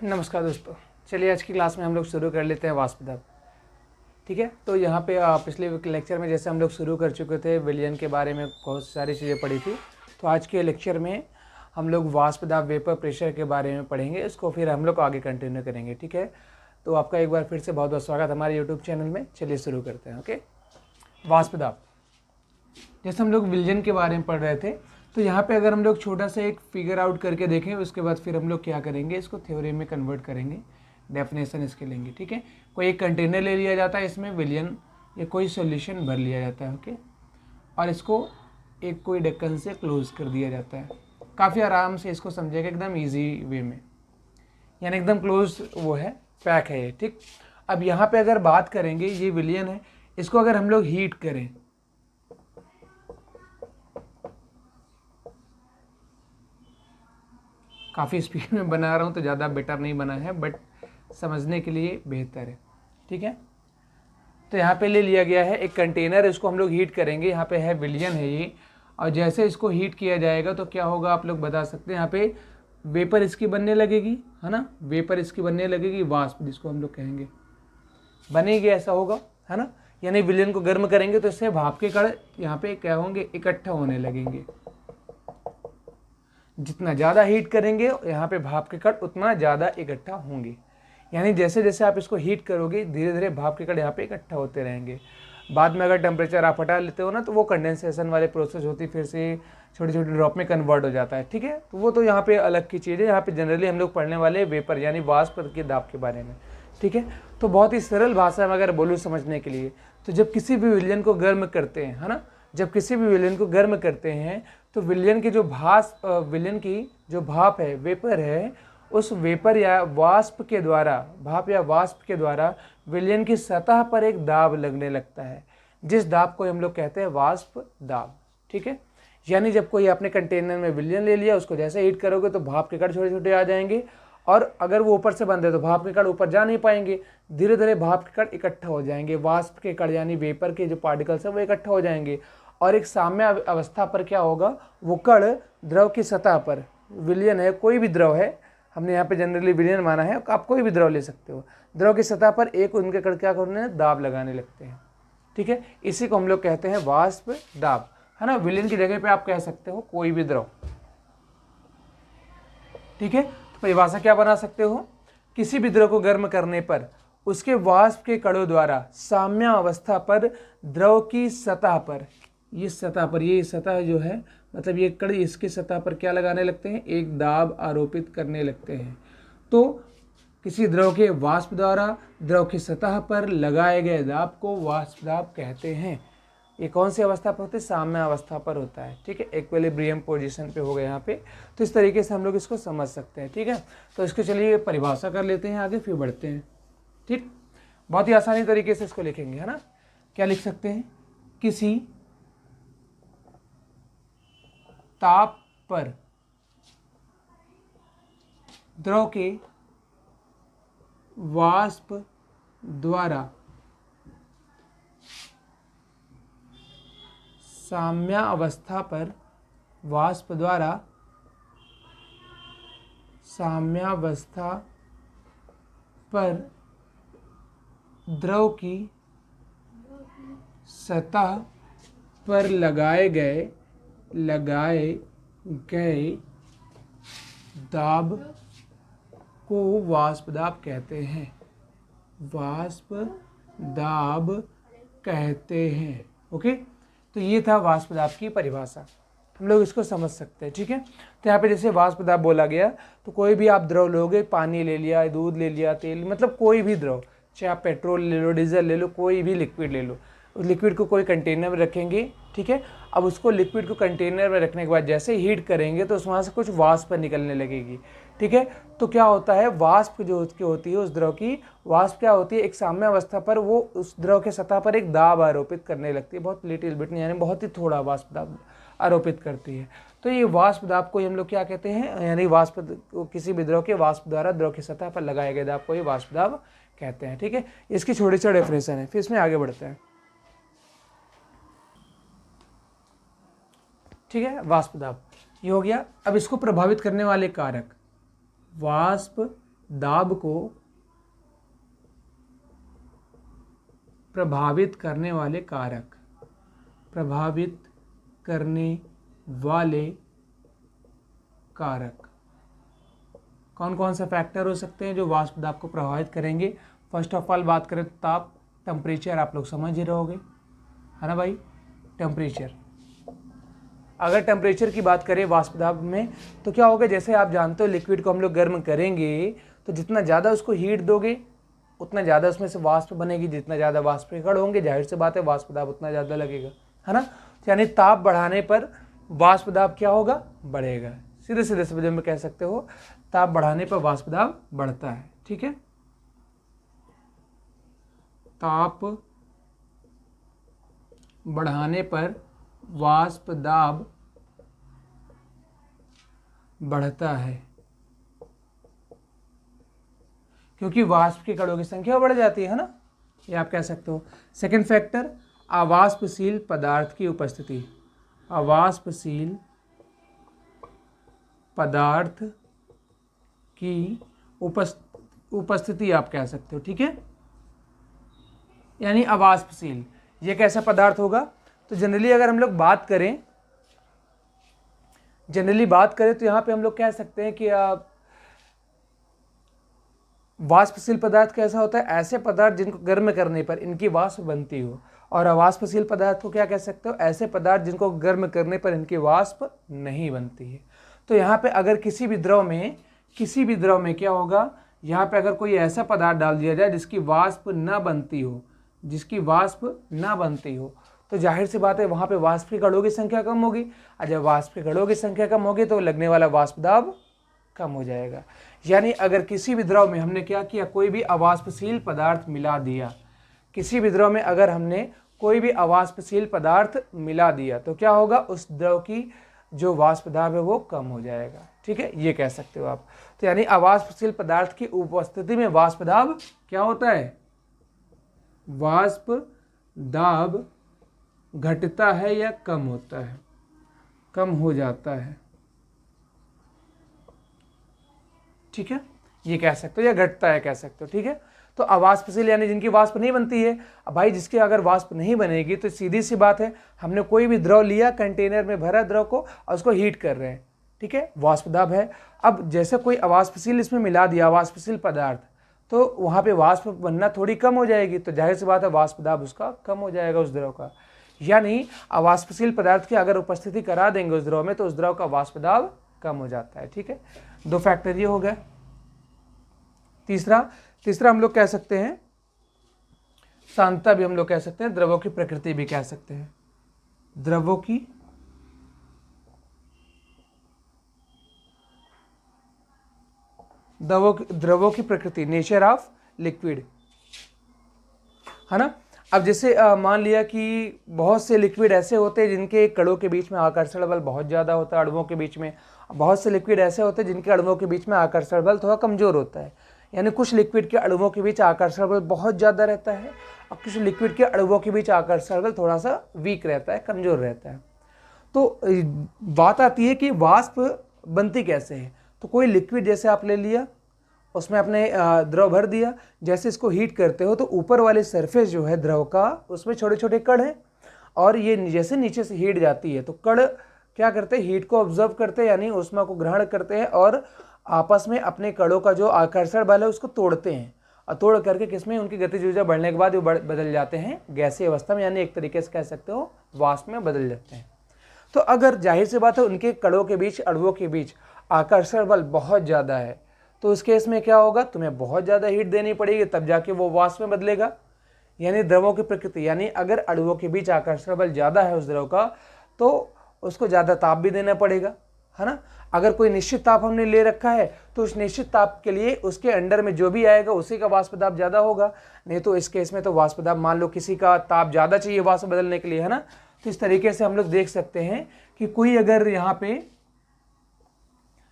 नमस्कार दोस्तों, चलिए आज की क्लास में हम लोग शुरू कर लेते हैं वाष्प दाब। ठीक है, तो यहाँ पे पिछले लेक्चर में जैसे हम लोग शुरू कर चुके थे विलयन के बारे में बहुत सारी चीज़ें पढ़ी थी। तो आज के लेक्चर में हम लोग वाष्प दाब वेपर प्रेशर के बारे में पढ़ेंगे, इसको फिर हम लोग आगे कंटिन्यू करेंगे। ठीक है, तो आपका एक बार फिर से बहुत बहुत स्वागत हमारे यूट्यूब चैनल में। चलिए शुरू करते हैं। ओके, वाष्प दाब जैसे हम लोग विलयन के बारे में पढ़ रहे थे, तो यहाँ पे अगर हम लोग छोटा सा एक फिगर आउट करके देखें, उसके बाद फिर हम लोग क्या करेंगे, इसको थ्योरी में कन्वर्ट करेंगे, डेफिनेशन इसके लेंगे। ठीक है, कोई एक कंटेनर ले लिया जाता है, इसमें विलयन या कोई सॉल्यूशन भर लिया जाता है। ओके, और इसको एक कोई ढक्कन से क्लोज कर दिया जाता है। काफ़ी आराम से इसको समझेगा, एकदम ईजी वे में, यानी एकदम क्लोज वो है, पैक है ये। ठीक, अब यहाँ पे अगर बात करेंगे, ये विलयन है, इसको अगर हम लोग हीट करें, काफ़ी स्पीड में बना रहा हूँ तो ज़्यादा बेटर नहीं बना है, बट समझने के लिए बेहतर है। ठीक है, तो यहाँ पे ले लिया गया है एक कंटेनर, इसको हम लोग हीट करेंगे। यहाँ पे है विलयन है ये, और जैसे इसको हीट किया जाएगा तो क्या होगा आप लोग बता सकते हैं। यहाँ पे वेपर इसकी बनने लगेगी, है ना, वेपर इसकी बनने लगेगी, वाष्प जिसको हम लोग कहेंगे बनेगी, ऐसा होगा, है ना। यानी विलयन को गर्म करेंगे तो इससे भाप के कण यहाँ पे क्या होंगे, इकट्ठा होने लगेंगे। जितना ज़्यादा हीट करेंगे यहाँ पे भाप के कण उतना ज़्यादा इकट्ठा होंगे। यानी जैसे जैसे आप इसको हीट करोगे धीरे धीरे भाप के कण यहाँ पे इकट्ठा होते रहेंगे। बाद में अगर टेम्परेचर आप हटा लेते हो ना, तो वो कंडेंसेशन वाले प्रोसेस होती, फिर से छोटे छोटे ड्रॉप में कन्वर्ट हो जाता है। ठीक है, तो वो तो यहाँ पे अलग की चीज़ है। यहाँ पे जनरली हम लोग पढ़ने वाले वेपर यानी वाष्प के दाब के बारे में। ठीक है, तो बहुत ही सरल भाषा में अगर बोलूँ समझने के लिए, तो जब किसी भी विलयन को गर्म करते हैं, है ना, जब किसी भी विलयन को गर्म करते हैं तो विलयन की जो विलयन की जो भाप है, वेपर है, उस वेपर या वाष्प के द्वारा, भाप या वाष्प के द्वारा विलयन की सतह पर एक दाब लगने लगता है, जिस दाब को हम लोग कहते हैं वाष्प दाब। ठीक है, यानी जब कोई आपने कंटेनर में विलयन ले लिया, उसको जैसे हीट करोगे तो भाप के कण छोटे छोटे आ जाएंगे, और अगर वो ऊपर से बंद है तो भाप के कण ऊपर जा नहीं पाएंगे। धीरे धीरे भाप के कण इकट्ठा हो जाएंगे, वाष्प के कण यानी वेपर के जो पार्टिकल्स है वो इकट्ठा हो जाएंगे, और एक साम्य अवस्था पर क्या होगा, वो कण द्रव की सतह पर, विलयन है कोई भी द्रव है, हमने यहाँ पे जनरली विलयन माना है, आप कोई भी द्रव ले सकते हो, द्रव की सतह पर एक उनके कण क्या करने, दाब लगाने लगते हैं। ठीक है, इसी को हम लोग कहते हैं वाष्प दाब, है ना। विलयन की जगह पे आप कह सकते हो कोई भी द्रव। ठीक है, तो परिभाषा क्या बना सकते हो, किसी भी द्रव को गर्म करने पर उसके वाष्प के कणों द्वारा साम्य अवस्था पर द्रव की सतह पर, ये सतह पर, ये सतह जो है मतलब ये कण, इसके सतह पर क्या लगाने लगते हैं, एक दाब आरोपित करने लगते हैं। तो किसी द्रव के वाष्प द्वारा द्रव की सतह पर लगाए गए दाब को वाष्प दाब कहते हैं। ये कौन सी अवस्था पर होते हैं, साम्य अवस्था पर होता है। ठीक है, इक्विलिब्रियम पोजीशन पे हो गया यहाँ पे, तो इस तरीके से हम लोग इसको समझ सकते हैं। ठीक है, तो इसको चलिए परिभाषा कर लेते हैं, आगे फिर बढ़ते हैं। ठीक, बहुत ही आसानी तरीके से इसको लिखेंगे, है ना। क्या लिख सकते हैं, किसी ताप पर द्रव के वाष्प द्वारा साम्य अवस्था पर, वाष्प द्वारा साम्यावस्था पर द्रव की सतह पर लगाए गए दाब को वाष्प दाब कहते हैं, वाष्प दाब कहते हैं। ओके, तो ये था वाष्प दाब की परिभाषा, हम लोग इसको समझ सकते हैं। ठीक है, तो यहाँ पे जैसे वाष्प दाब बोला गया, तो कोई भी आप द्रव लोगे, पानी ले लिया, दूध ले लिया, तेल, मतलब कोई भी द्रव, चाहे आप पेट्रोल ले लो, डीजल ले लो, कोई भी लिक्विड ले लो, उस लिक्विड को कोई कंटेनर में रखेंगे। ठीक है, अब उसको लिक्विड को कंटेनर में रखने के बाद जैसे हीट करेंगे तो वहाँ से कुछ वाष्प निकलने लगेगी। ठीक है, तो क्या होता है, वाष्प जो उसकी होती है, उस द्रव की वाष्प क्या होती है, एक साम्य अवस्था पर वो उस द्रव के सतह पर एक दाब आरोपित करने लगती है, बहुत लिटिल बिट, यानी बहुत ही थोड़ा वाष्प दाब आरोपित करती है। तो ये वाष्प दाब को हम लोग क्या कहते हैं, यानी वाष्प, किसी भी द्रव के वाष्प द्वारा द्रव की सतह पर लगाए गए दाब को ये वाष्प दाब कहते हैं। ठीक है, इसकी छोटी छोटी डेफिनेशन है, फिर इसमें आगे बढ़ते हैं। ठीक है, वाष्प दाब ये हो गया। अब इसको प्रभावित करने वाले कारक, वाष्प दाब को प्रभावित करने वाले कारक, प्रभावित करने वाले कारक कौन कौन से फैक्टर हो सकते हैं जो वाष्प दाब को प्रभावित करेंगे। फर्स्ट ऑफ ऑल बात करें तो ताप, टेम्परेचर आप लोग समझ ही रहोगे, है ना भाई। टेम्परेचर, अगर टेम्परेचर की बात करें वाष्प दाब में तो क्या होगा, जैसे आप जानते हो लिक्विड को हम लोग गर्म करेंगे तो जितना ज़्यादा उसको हीट दोगे उतना ज़्यादा उसमें से वाष्प बनेगी, जितना ज़्यादा वाष्प के कण होंगे जाहिर सी बात है वाष्प दाब उतना ज़्यादा लगेगा, है ना। यानी ताप बढ़ाने पर वाष्प दाब क्या होगा, बढ़ेगा। सीधे सीधे शब्दों में कह सकते हो ताप बढ़ाने पर वाष्प दाब बढ़ता है, ठीक है। ताप बढ़ाने पर वाष्प दाब बढ़ता है क्योंकि वाष्प के कणों की संख्या बढ़ जाती है ना, ये आप कह सकते हो। सेकंड फैक्टर, अवाष्पशील पदार्थ की उपस्थिति, अवाष्पशील पदार्थ की उपस्थिति आप कह सकते हो, ठीक है। यानी अवाष्पशील ये कैसा पदार्थ होगा, तो जनरली अगर हम लोग बात करें तो यहाँ पे हम लोग कह सकते हैं कि वाष्पशील पदार्थ कैसा होता है, ऐसे पदार्थ जिनको गर्म करने पर इनकी वाष्प बनती हो। और अवाष्पशील पदार्थ को क्या कह सकते हो, ऐसे पदार्थ जिनको गर्म करने पर इनकी वाष्प नहीं बनती है। तो यहाँ पे अगर किसी भी द्रव में क्या होगा, यहाँ पे अगर कोई ऐसा पदार्थ डाल दिया जाए जिसकी वाष्प न बनती हो तो जाहिर सी बात है वहाँ पे वाष्प के कणों की संख्या कम होगी, और जब वाष्प के कणों की संख्या कम होगी तो लगने वाला वाष्प दाब कम हो जाएगा। यानी अगर किसी भी द्रव में हमने क्या किया, कोई भी अवाष्पशील पदार्थ मिला दिया, किसी भी द्रव में अगर हमने कोई भी अवाष्पशील पदार्थ मिला दिया तो क्या होगा, उस द्रव की जो वाष्प दाब है वो कम हो जाएगा, ठीक है, ये कह सकते हो आप। तो यानी अवाष्पशील पदार्थ की उपस्थिति में वाष्प दाब क्या होता है, वाष्प दाब घटता है या कम होता है, कम हो जाता है, ठीक है, ये कह सकते हो, या घटता है कह सकते हो, ठीक है। तो अवाष्पशील यानी जिनकी वाष्प नहीं बनती है। अब भाई जिसकी अगर वाष्प नहीं बनेगी तो सीधी सी बात है, हमने कोई भी द्रव लिया, कंटेनर में भरा द्रव को और उसको हीट कर रहे हैं, ठीक है, वाष्प दाब है। अब जैसे कोई अवाष्पशील इसमें मिला दिया, अवाष्पशील पदार्थ, तो वहाँ पे वाष्प बनना थोड़ी कम हो जाएगी, तो जाहिर सी बात है वाष्प दाब उसका कम हो जाएगा उस द्रव का। यानी अवाष्पशील पदार्थ की अगर उपस्थिति करा देंगे उस द्रव में तो उस द्रव का वाष्प दाब कम हो जाता है, ठीक है। दो फैक्टर ये हो गया। तीसरा हम लोग कह सकते हैं सांद्रता, भी हम लोग कह सकते हैं, द्रवों की प्रकृति भी कह सकते हैं, द्रवों की प्रकृति, नेचर ऑफ लिक्विड, है ना। अब जैसे मान लिया कि बहुत से लिक्विड ऐसे होते हैं जिनके कणों के बीच में आकर्षण बल बहुत ज़्यादा होता है, अणुओं के बीच में। बहुत से लिक्विड ऐसे होते हैं जिनके अणुओं के बीच में आकर्षण बल थोड़ा कमज़ोर होता है, यानी कुछ लिक्विड के अणुओं के बीच आकर्षण बल बहुत ज़्यादा रहता है और कुछ लिक्विड के अणुओं के बीच आकर्षण बल थोड़ा सा वीक रहता है, कमज़ोर रहता है। तो बात आती है कि वाष्प बनती कैसे है। तो कोई लिक्विड जैसे आप ले लिया, उसमें आपने द्रव भर दिया, जैसे इसको हीट करते हो तो ऊपर वाले सरफेस जो है द्रव का उसमें छोटे छोटे कण हैं, और ये जैसे नीचे से हीट जाती है तो कण क्या करते हैं, हीट को ऑब्जर्व करते हैं, यानी ऊष्मा को ग्रहण करते हैं और आपस में अपने कणों का जो आकर्षण बल है उसको तोड़ते हैं, और तोड़ करके किसमें, उनकी गतिज ऊर्जा बढ़ने के बाद वो बदल जाते हैं गैसीय अवस्था में, यानी एक तरीके से कह सकते हो वाष्प में बदल जाते हैं। तो अगर जाहिर सी बात है उनके कणों के बीच, अणुओं के बीच आकर्षण बल बहुत ज़्यादा है तो उस केस में क्या होगा, तुम्हें बहुत ज़्यादा हीट देनी पड़ेगी तब जाके वो वाष्प में बदलेगा। यानी द्रवों की प्रकृति, यानी अगर अणुओं के बीच आकर्षण बल ज़्यादा है उस द्रव का तो उसको ज़्यादा ताप भी देना पड़ेगा, है ना। अगर कोई निश्चित ताप हमने ले रखा है तो उस निश्चित ताप के लिए उसके अंडर में जो भी आएगा उसी का वाष्प दाब ज़्यादा होगा, नहीं तो इस केस में तो वाष्प दाब, मान लो किसी का ताप ज़्यादा चाहिए वाष्प बदलने के लिए, है ना। तो इस तरीके से हम लोग देख सकते हैं कि कोई अगर यहाँ पे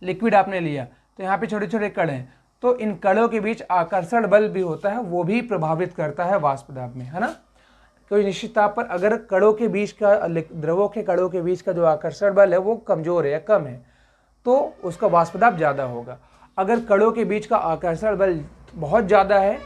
लिक्विड आपने लिया तो यहाँ पे छोटे छोटे कण हैं, तो इन कणों के बीच आकर्षण बल भी होता है, वो भी प्रभावित करता है वाष्प दाब में, है ना। कोई निश्चित ताप पर अगर कणों के बीच का, द्रवों के कणों के बीच का जो आकर्षण बल है वो कमजोर है या कम है तो उसका वाष्प दाब ज़्यादा होगा। अगर कणों के बीच का आकर्षण बल बहुत ज़्यादा है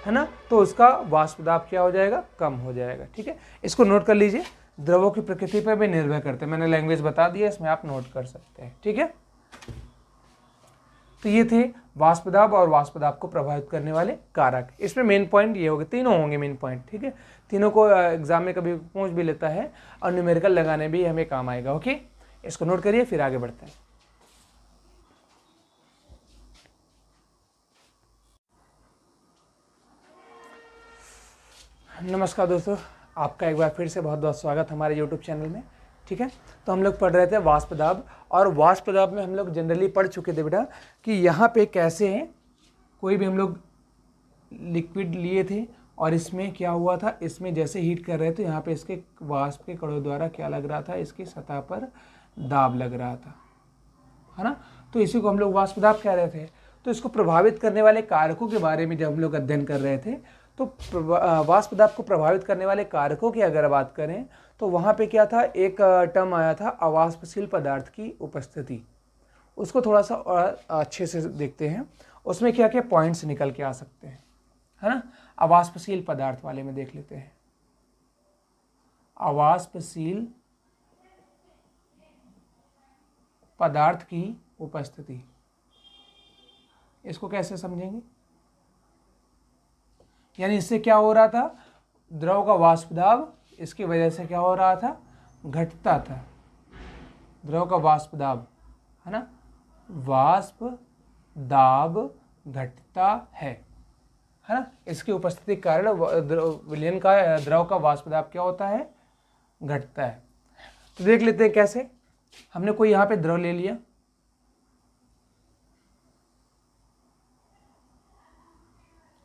ना, तो उसका वाष्प दाब क्या हो जाएगा, कम हो जाएगा। ठीक है, इसको नोट कर लीजिए। द्रवों की प्रकृति पर भी निर्भर करते हैं, मैंने लैंग्वेज बता दिया, इसमें आप नोट कर सकते हैं। ठीक है, तो ये थे वाष्प दाब और वाष्प दाब को प्रभावित करने वाले कारक। इसमें मेन पॉइंट ये होंगे, तीनों होंगे मेन पॉइंट। ठीक है, तीनों को एग्जाम में कभी पूछ भी लेता है और न्यूमेरिकल लगाने भी हमें काम आएगा। ओके, इसको नोट करिए, फिर आगे बढ़ते हैं। नमस्कार दोस्तों, आपका एक बार फिर से बहुत बहुत स्वागत हमारे YouTube चैनल में। ठीक है, तो हम लोग पढ़ रहे थे वाष्प दाब, और वाष्प दाब में हम लोग जनरली पढ़ चुके थे बेटा कि यहाँ पे कैसे है, कोई भी हम लोग लिक्विड लिए थे और इसमें क्या हुआ था, इसमें जैसे हीट कर रहे थे यहाँ पे इसके वाष्प के कणों द्वारा क्या लग रहा था, इसकी सतह पर दाब लग रहा था, है ना। तो इसी को हम लोग वाष्प दाब कह रहे थे। तो इसको प्रभावित करने वाले कारकों के बारे में जब हम लोग अध्ययन कर रहे थे, तो वाष्प दाब को प्रभावित करने वाले कारकों की अगर बात करें तो वहाँ पे क्या था, एक टर्म आया था अवाष्पशील पदार्थ की उपस्थिति। उसको थोड़ा सा और अच्छे से देखते हैं, उसमें क्या क्या पॉइंट्स निकल के आ सकते हैं, है ना। अवाष्पशील पदार्थ वाले में देख लेते हैं। अवाष्पशील पदार्थ की उपस्थिति, इसको कैसे समझेंगे, यानी इससे क्या हो रहा था, द्रव का वाष्प दाब इसकी वजह से क्या हो रहा था, घटता था। द्रव का वाष्प दाब, है ना, वाष्प दाब घटता है ना। इसकी उपस्थिति के कारण विलयन का द्रव का वाष्प दाब क्या होता है, घटता है। तो देख लेते हैं कैसे। हमने कोई यहाँ पे द्रव ले लिया,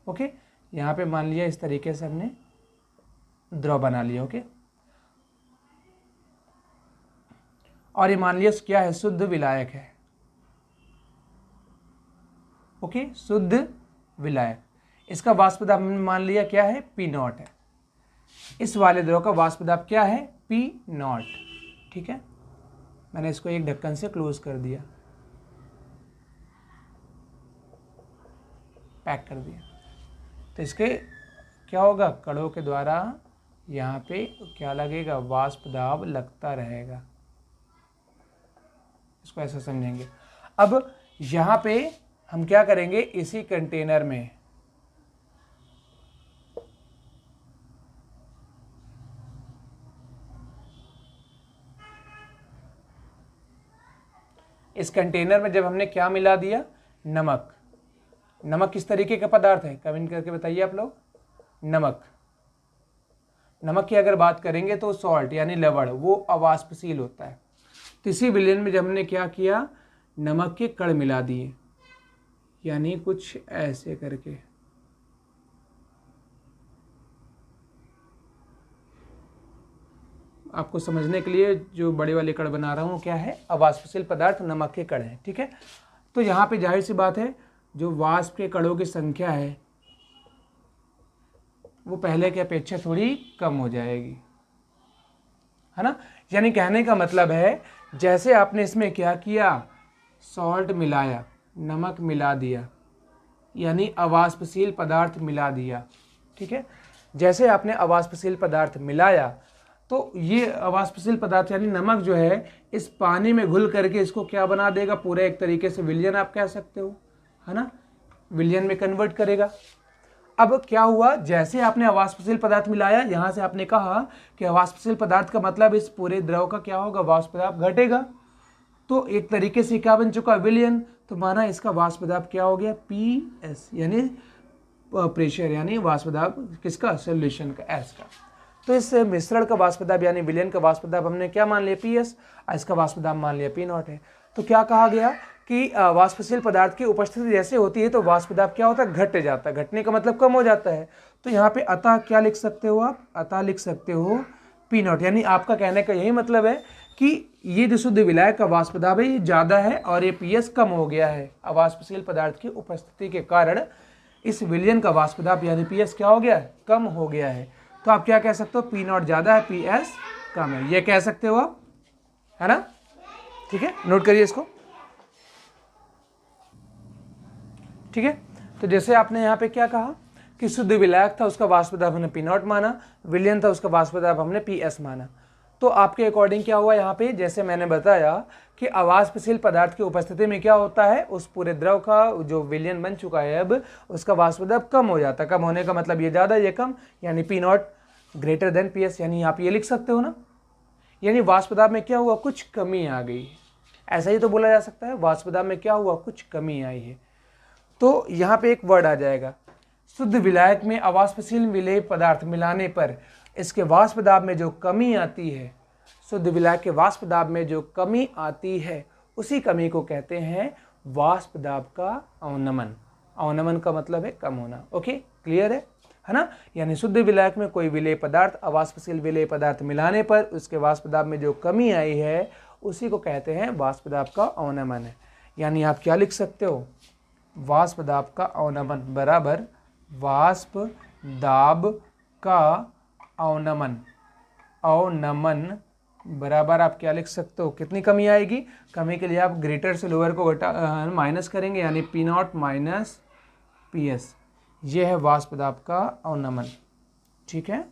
ओके, यहाँ पे मान लिया इस तरीके से हमने द्रव बना लिया, ओके। और ये मान लिया क्या है, शुद्ध विलायक है, ओके, शुद्ध विलायक। इसका वाष्प दाब हमने मान लिया क्या है, P0 है। इस वाले द्रव का वाष्प दाब क्या है, P0। ठीक है, मैंने इसको एक ढक्कन से क्लोज कर दिया, पैक कर दिया। तो इसके क्या होगा, कणों के द्वारा यहाँ पे क्या लगेगा, वाष्प दाब लगता रहेगा। इसको ऐसा समझेंगे। अब यहाँ पे हम क्या करेंगे, इसी कंटेनर में इस कंटेनर में जब हमने क्या मिला दिया, नमक। नमक किस तरीके का पदार्थ है, कमेंट करके बताइए आप लोग। नमक, नमक की अगर बात करेंगे तो सॉल्ट यानी लवण, वो अवाष्पशील होता है। तो इसी विलयन में जब हमने क्या किया, नमक के कण मिला दिए, यानी कुछ ऐसे करके, आपको समझने के लिए जो बड़े वाले कण बना रहा हूँ क्या है, अवाष्पशील पदार्थ नमक के कण है। ठीक है, तो यहाँ पे जाहिर सी बात है, जो वाष्प के कणों की संख्या है वो पहले की अपेक्षा थोड़ी कम हो जाएगी, है ना। यानी कहने का मतलब है, जैसे आपने इसमें क्या किया, सॉल्ट मिलाया, नमक मिला दिया, यानी अवाष्पशील पदार्थ मिला दिया। ठीक है, जैसे आपने अवाष्पशील पदार्थ मिलाया तो ये अवाष्पशील पदार्थ यानी नमक जो है, इस पानी में घुल करके इसको क्या बना देगा, पूरे एक तरीके से विलयन आप कह सकते हो, है ना, विलयन में कन्वर्ट करेगा। अब क्या हुआ, जैसे आपने अवाष्पशील पदार्थ मिलाया, यहाँ से आपने कहा कि अवाष्पशील पदार्थ का मतलब इस पूरे द्रव का क्या होगा, वाष्प दाब घटेगा। तो एक तरीके से क्या बन चुका, विलयन। तो माना इसका वाष्प दाब क्या हो गया, PS, यानी प्रेशर, यानी वाष्प दाब किसका, सॉल्यूशन का, S का। तो इस मिश्रण का वाष्प दाब यानी विलयन का वाष्प दाब हमने क्या मान लिया, PS, और इसका वाष्प दाब मान लिया P0 है। तो क्या कहा गया कि वाष्पशील पदार्थ की उपस्थिति जैसे होती है तो वाष्प दाब क्या होता है, घट जाता है। घटने का मतलब कम हो जाता है। तो यहाँ पे अतः क्या लिख सकते हो आप, अतः लिख सकते हो P0, यानी आपका कहने का यही मतलब है कि ये जो शुद्ध विलायक का वाष्प दाब है ये ज़्यादा है और ये PS कम हो गया है। अवाष्पशील पदार्थ की उपस्थिति के कारण इस विलयन का वाष्प दाब यानी PS क्या हो गया है, कम हो गया है। तो आप क्या कह सकते हो, P0 ज़्यादा है, PS कम है, ये कह सकते हो आप, है ना। ठीक है, नोट करिए इसको। ठीक है। तो जैसे आपने यहाँ पे क्या कहा कि शुद्ध विलायक था, उसका वाष्प दाब हमने पी नॉट माना, विलयन था, उसका वाष्प दाब हमने पी एस माना। तो आपके अकॉर्डिंग क्या हुआ यहाँ पे, जैसे मैंने बताया कि अवाष्पशील पदार्थ की उपस्थिति में क्या होता है, उस पूरे द्रव का जो विलयन बन चुका है अब, उसका वाष्प दाब कम हो जाता है। कम होने का मतलब ये ज़्यादा ये कम, यानी P not greater than P S, यानी आप ये लिख सकते हो ना, यानी वाष्प दाब में क्या हुआ, कुछ कमी आ गई। ऐसा ही तो बोला जा सकता है, वाष्प दाब में क्या हुआ, कुछ कमी आई है। तो यहाँ पे एक वर्ड आ जाएगा, शुद्ध विलायक में अवाष्पशील विलेय पदार्थ मिलाने पर इसके वाष्प दाब में जो कमी आती है, शुद्ध विलायक के वाष्प दाब में जो कमी आती है, उसी कमी को कहते हैं वाष्प दाब का अवनमन। अवनमन का मतलब है कम होना। ओके, क्लियर है ना। यानी शुद्ध विलायक में कोई विलेय पदार्थ अवाष्पशील विलेय पदार्थ मिलाने पर उसके वाष्प दाब में जो कमी आई है, उसी को कहते हैं वाष्प दाब का अवनमन है। यानी आप क्या लिख सकते हो, वाष्प दाब का अवनमन बराबर वाष्प दाब का अवनमन। अवनमन बराबर आप क्या लिख सकते हो, कितनी कमी आएगी, कमी के लिए आप ग्रेटर से लोअर को घटा माइनस करेंगे, यानी P not minus P S. ये है वाष्प दाब का अवनमन। ठीक है,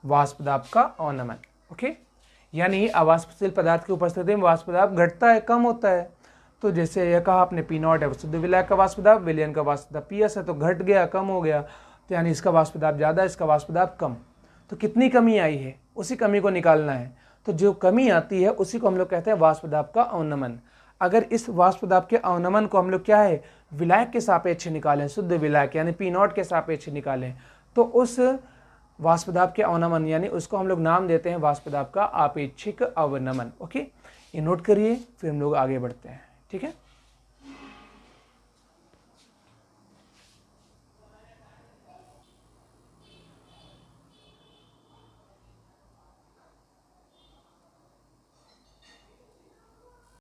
वाष्प दाब का अवनमन। ओके, यानी अवाष्पशील पदार्थ की उपस्थिति में वाष्प दाब घटता है, कम होता है। तो जैसे यह कहा आपने पी नॉट है शुद्ध विलायक का वाष्प दाब, विलयन का वाष्प दाब पी एस है, तो घट गया, कम हो गया, तो यानी इसका वाष्प दाब ज़्यादा, इसका वाष्प दाब कम। तो कितनी कमी आई है, उसी कमी को निकालना है। तो जो कमी आती है उसी को हम लोग कहते हैं वाष्प दाब का अवनमन। अगर इस वाष्प दाब के अवनमन को हम लोग क्या है, विलायक के सापेक्ष निकालें, शुद्ध विलायक यानी पी नॉट के सापेक्ष निकालें, तो उस वाष्प दाब के अवनमन यानी उसको हम लोग नाम देते हैं वाष्प दाब का आपेक्षिक अवनमन। ओके, ये नोट करिए, फिर हम लोग आगे बढ़ते हैं। ठीक है।